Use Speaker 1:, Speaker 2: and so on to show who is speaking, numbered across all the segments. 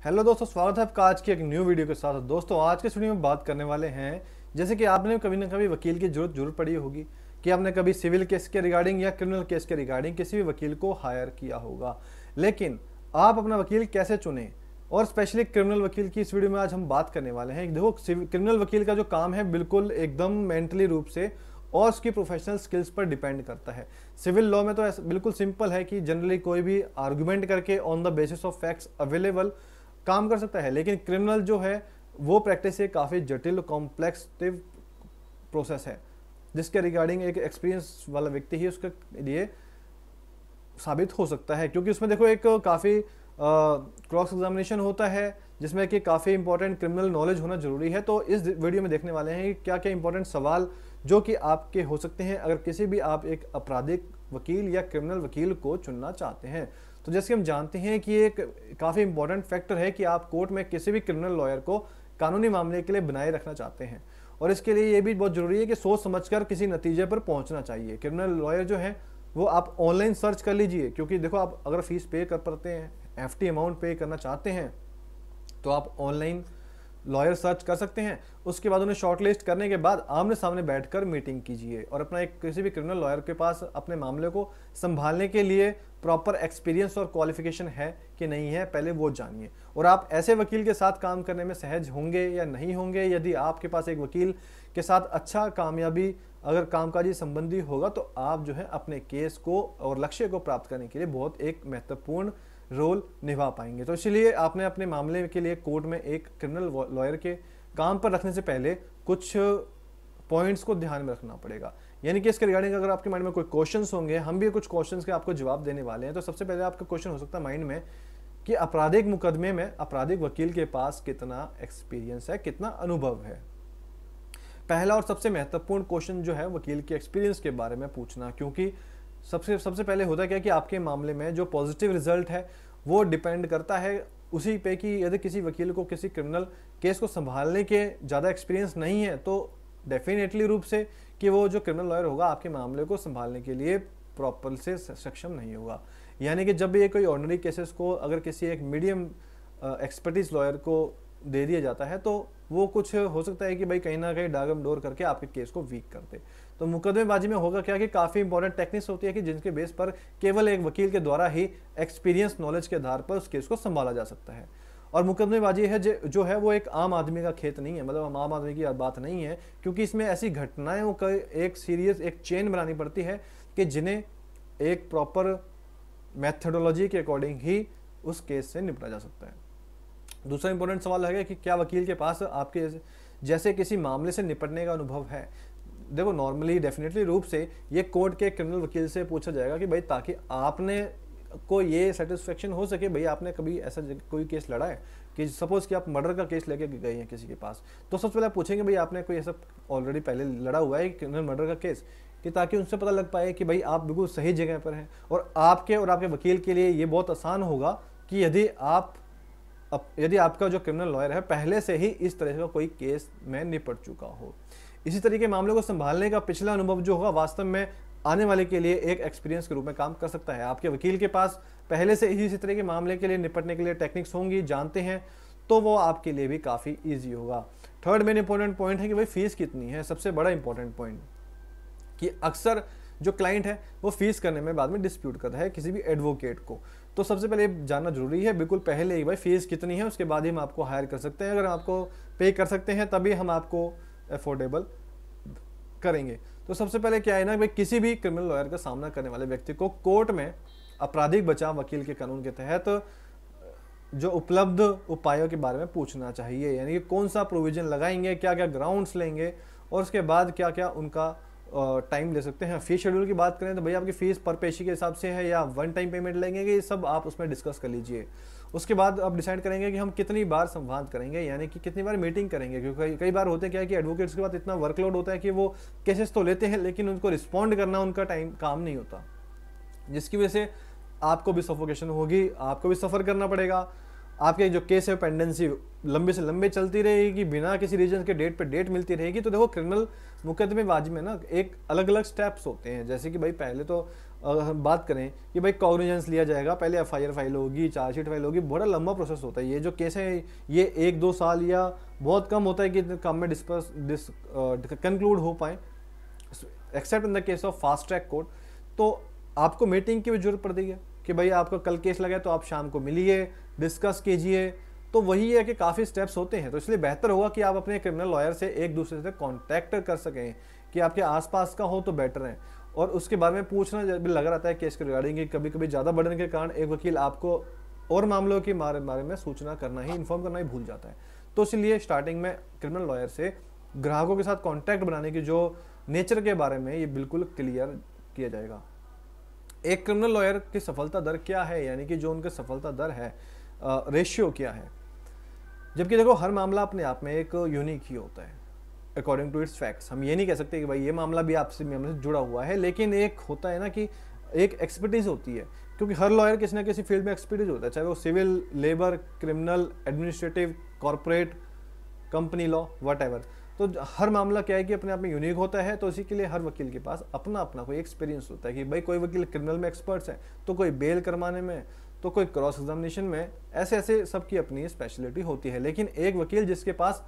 Speaker 1: Hello दोस्तों, स्वागत है आपका आज की एक न्यू वीडियो के साथ। दोस्तों, आज के वीडियो में बात करने वाले हैं, जैसे कि आपने कभी ना कभी वकील की जरूरत पड़ी होगी कि आपने कभी सिविल केस के रिगार्डिंग या क्रिमिनल केस के रिगार्डिंग किसी भी वकील को हायर किया होगा, लेकिन आप अपना वकील कैसे चुनें, और स्पेशली क्रिमिनल वकील की इस वीडियो में आज हम बात करने वाले हैं। देखो, क्रिमिनल वकील का जो काम है बिल्कुल एकदम मेंटली रूप से और उसकी प्रोफेशनल स्किल्स पर डिपेंड करता है। सिविल लॉ में तो ऐसा बिल्कुल सिंपल है कि जनरली कोई भी आर्गुमेंट करके on the basis of facts available काम कर सकता है, लेकिन क्रिमिनल जो है वो प्रैक्टिस से काफ़ी जटिल कॉम्प्लेक्स प्रोसेस है, जिसके रिगार्डिंग एक एक्सपीरियंस वाला व्यक्ति ही उसके लिए साबित हो सकता है। क्योंकि उसमें देखो एक काफ़ी क्रॉस एग्जामिनेशन होता है, जिसमें कि काफ़ी इंपॉर्टेंट क्रिमिनल नॉलेज होना जरूरी है। तो इस वीडियो में देखने वाले हैं कि क्या क्या इंपॉर्टेंट सवाल जो कि आपके हो सकते हैं अगर किसी भी आप एक आपराधिक वकील या क्रिमिनल वकील को चुनना चाहते हैं। तो जैसे हम जानते हैं कि एक काफ़ी इंपॉर्टेंट फैक्टर है कि आप कोर्ट में किसी भी क्रिमिनल लॉयर को कानूनी मामले के लिए बनाए रखना चाहते हैं, और इसके लिए ये भी बहुत जरूरी है कि सोच समझकर किसी नतीजे पर पहुंचना चाहिए। क्रिमिनल लॉयर जो है वो आप ऑनलाइन सर्च कर लीजिए, क्योंकि देखो आप अगर फीस पे कर पाते हैं, एफटी अमाउंट पे करना चाहते हैं, तो आप ऑनलाइन लॉयर सर्च कर सकते हैं। उसके बाद उन्हें शॉर्टलिस्ट करने के बाद आमने सामने बैठकर मीटिंग कीजिए और अपना एक किसी भी क्रिमिनल लॉयर के पास अपने मामले को संभालने के लिए प्रॉपर एक्सपीरियंस और क्वालिफिकेशन है कि नहीं है, पहले वो जानिए। और आप ऐसे वकील के साथ काम करने में सहज होंगे या नहीं होंगे। यदि आपके पास एक वकील के साथ अच्छा कामयाबी अगर कामकाजी संबंधी होगा, तो आप जो है अपने केस को और लक्ष्य को प्राप्त करने के लिए बहुत एक महत्वपूर्ण रोल निभा पाएंगे। तो इसलिए आपने अपने मामले के लिए कोर्ट में एक क्रिमिनल लॉयर के काम पर रखने से पहले कुछ पॉइंट्स को ध्यान में रखना पड़ेगा। यानी कि इसके रिगार्डिंग अगर आपके माइंड में कोई क्वेश्चंस होंगे, हम भी कुछ क्वेश्चंस के आपको जवाब देने वाले हैं। तो सबसे पहले आपका क्वेश्चन हो सकता है माइंड में कि आपराधिक मुकदमे में आपराधिक वकील के पास कितना एक्सपीरियंस है, कितना अनुभव है। पहला और सबसे महत्वपूर्ण क्वेश्चन जो है वकील के एक्सपीरियंस के बारे में पूछना, क्योंकि सबसे पहले होता क्या है कि आपके मामले में जो पॉजिटिव रिजल्ट है वो डिपेंड करता है उसी पे कि यदि किसी वकील को किसी क्रिमिनल केस को संभालने के ज़्यादा एक्सपीरियंस नहीं है, तो डेफिनेटली रूप से कि वो जो क्रिमिनल लॉयर होगा आपके मामले को संभालने के लिए प्रॉपर से सक्षम नहीं होगा। यानी कि जब भी कोई ऑर्डिनरी केसेस को अगर किसी एक मीडियम एक्सपर्टीज लॉयर को दे दिया जाता है, तो वो कुछ हो सकता है कि भाई कहीं ना कहीं डागम डोर करके आपके केस को वीक कर दे। तो मुकदमेबाजी में होगा क्या कि काफ़ी इंपॉर्टेंट टेक्निक्स होती है कि जिनके बेस पर केवल एक वकील के द्वारा ही एक्सपीरियंस नॉलेज के आधार पर उस केस को संभाला जा सकता है। और मुकदमेबाजी है जो है वो एक आम आदमी का खेत नहीं है, मतलब आम आदमी की बात नहीं है, क्योंकि इसमें ऐसी घटनाएं वो एक सीरियस एक चेन बनानी पड़ती है कि जिन्हें एक प्रॉपर मैथडोलॉजी के अकॉर्डिंग ही उस केस से निपटा जा सकता है। दूसरा इंपॉर्टेंट सवाल है कि क्या वकील के पास आपके जैसे किसी मामले से निपटने का अनुभव है। देखो, नॉर्मली डेफिनेटली रूप से ये कोर्ट के क्रिमिनल वकील से पूछा जाएगा कि भाई ताकि आपने को ये सेटिस्फेक्शन हो सके भाई आपने कभी ऐसा कोई केस लड़ा है कि सपोज कि आप मर्डर का केस लेके गए हैं किसी के पास, तो सबसे पहले आप पूछेंगे भाई आपने कोई ऐसा ऑलरेडी पहले लड़ा हुआ है क्रिमिनल मर्डर का केस, कि ताकि उनसे पता लग पाए कि भाई आप बिल्कुल सही जगह पर हैं। और आपके वकील के लिए ये बहुत आसान होगा कि यदि आपका जो क्रिमिनल लॉयर है पहले से ही इस तरह का कोई केस में निपट चुका हो। इसी तरीके के मामले को संभालने का पिछला अनुभव जो होगा वास्तव में आने वाले के लिए एक एक्सपीरियंस के रूप में काम कर सकता है। आपके वकील के पास पहले से ही इसी तरह के मामले के लिए निपटने के लिए टेक्निक्स होंगी, जानते हैं, तो वो आपके लिए भी काफ़ी ईजी होगा। थर्ड मेन इंपॉर्टेंट पॉइंट है कि भाई फीस कितनी है। सबसे बड़ा इंपॉर्टेंट पॉइंट कि अक्सर जो क्लाइंट है वो फीस करने में बाद में डिस्प्यूट करता है किसी भी एडवोकेट को। तो सबसे पहले जानना जरूरी है बिल्कुल पहले ही भाई फीस कितनी है, उसके बाद ही हम आपको हायर कर सकते हैं। अगर आपको पे कर सकते हैं तभी हम आपको अफोर्डेबल करेंगे। तो सबसे पहले क्या है ना भाई, किसी भी क्रिमिनल लॉयर का सामना करने वाले व्यक्ति को कोर्ट में आपराधिक बचाव वकील के कानून के तहत जो उपलब्ध उपायों के बारे में पूछना चाहिए। यानी कि कौन सा प्रोविजन लगाएंगे, क्या क्या ग्राउंड्स लेंगे, और उसके बाद क्या क्या उनका टाइम ले सकते हैं। फीस शेड्यूल की बात करें तो भैया आपकी फीस पर पेशी के हिसाब से है या वन टाइम पेमेंट लेंगे, ये सब आप उसमें डिस्कस कर लीजिए। उसके बाद आप डिसाइड करेंगे कि हम कितनी बार संवाद करेंगे, यानी कि कितनी बार मीटिंग करेंगे। क्योंकि कई बार होते क्या है कि एडवोकेट्स के पास इतना वर्कलोड होता है कि वो केसेस तो लेते हैं लेकिन उनको रिस्पॉन्ड करना उनका काम नहीं होता, जिसकी वजह से आपको भी सफोकेशन होगी, आपको भी सफ़र करना पड़ेगा। आपके जो केस है पेंडेंसी लंबे से लंबे चलती रहेगी, बिना किसी रीजन के डेट पे डेट मिलती रहेगी। तो देखो, क्रिमिनल मुकदमेबाजी में ना एक अलग अलग स्टेप्स होते हैं, जैसे कि भाई पहले तो अगर हम बात करें कि भाई कॉग्निजेंस लिया जाएगा, पहले एफआईआर फाइल होगी, चार्जशीट फाइल होगी, बड़ा लंबा प्रोसेस होता है। ये जो केस है ये 1-2 साल या बहुत कम होता है कि काम में कंक्लूड हो पाए, accept in the case of fast track court. तो आपको मीटिंग की भी जरूरत पड़ती है कि भाई आपका कल केस लगा है तो आप शाम को मिलिए, डिस्कस कीजिए। तो वही है कि काफ़ी स्टेप्स होते हैं, तो इसलिए बेहतर होगा कि आप अपने क्रिमिनल लॉयर से एक दूसरे से कांटेक्ट कर सकें, कि आपके आसपास का हो तो बेटर है। और उसके बारे में पूछना भी लगा रहता है केस के रिगार्डिंग, कभी कभी ज़्यादा बढ़ने के कारण एक वकील आपको और मामलों के बारे में सूचना करना ही, इन्फॉर्म करना ही भूल जाता है। तो इसलिए स्टार्टिंग में क्रिमिनल लॉयर से ग्राहकों के साथ कॉन्टैक्ट बनाने की जो नेचर के बारे में ये बिल्कुल क्लियर किया जाएगा। एक क्रिमिनल लॉयर की सफलता दर क्या है, यानी कि जो उनका सफलता दर है, रेशियो क्या है। जबकि देखो हर मामला अपने आप में एक यूनिक ही होता है अकॉर्डिंग टू इट्स फैक्ट्स। हम ये नहीं कह सकते कि भाई ये मामला भी आपसे मामले से जुड़ा हुआ है, लेकिन एक होता है ना कि एक एक्सपर्टीज होती है, क्योंकि हर लॉयर किसी ना किसी फील्ड में एक्सपर्टीज होता है, चाहे वो civil, labour, criminal, administrative, corporate, company law, वट। तो हर मामला क्या है कि अपने आप में यूनिक होता है। तो इसी के लिए हर वकील के पास अपना अपना कोई एक्सपीरियंस होता है कि भाई कोई वकील क्रिमिनल में एक्सपर्ट्स है, तो कोई बेल करवाने में, तो कोई क्रॉस एग्जामिनेशन में, ऐसे ऐसे सबकी अपनी स्पेशलिटी होती है। लेकिन एक वकील जिसके पास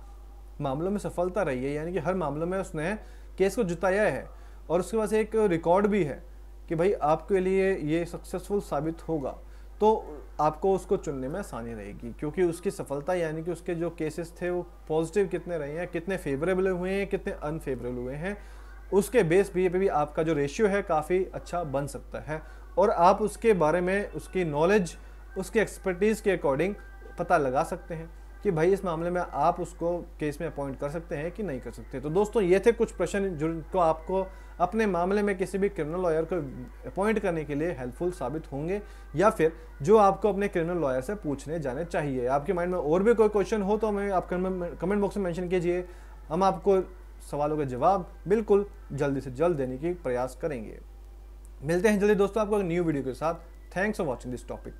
Speaker 1: मामलों में सफलता रही है, यानी कि हर मामलों में उसने केस को जिताया है और उसके पास एक रिकॉर्ड भी है कि भाई आपके लिए ये सक्सेसफुल साबित होगा, तो आपको उसको चुनने में आसानी रहेगी, क्योंकि उसकी सफलता यानी कि उसके जो केसेस थे वो पॉजिटिव कितने रहे हैं, कितने फेवरेबल हुए हैं, कितने अनफेवरेबल हुए हैं, उसके बेस पे भी आपका जो रेशियो है काफ़ी अच्छा बन सकता है। और आप उसके बारे में उसकी नॉलेज, उसकी एक्सपर्टीज़ के अकॉर्डिंग पता लगा सकते हैं कि भाई इस मामले में आप उसको केस में अपॉइंट कर सकते हैं कि नहीं कर सकते। तो दोस्तों ये थे कुछ प्रश्न जिनको आपको अपने मामले में किसी भी क्रिमिनल लॉयर को अपॉइंट करने के लिए हेल्पफुल साबित होंगे, या फिर जो आपको अपने क्रिमिनल लॉयर से पूछने जाने चाहिए। आपके माइंड में और भी कोई क्वेश्चन हो तो हमें आप कमेंट बॉक्स में मेंशन कीजिए, हम आपको सवालों के जवाब बिल्कुल जल्दी से जल्द देने की प्रयास करेंगे। मिलते हैं जल्दी दोस्तों आपको न्यू वीडियो के साथ। Thanks for watching this topic.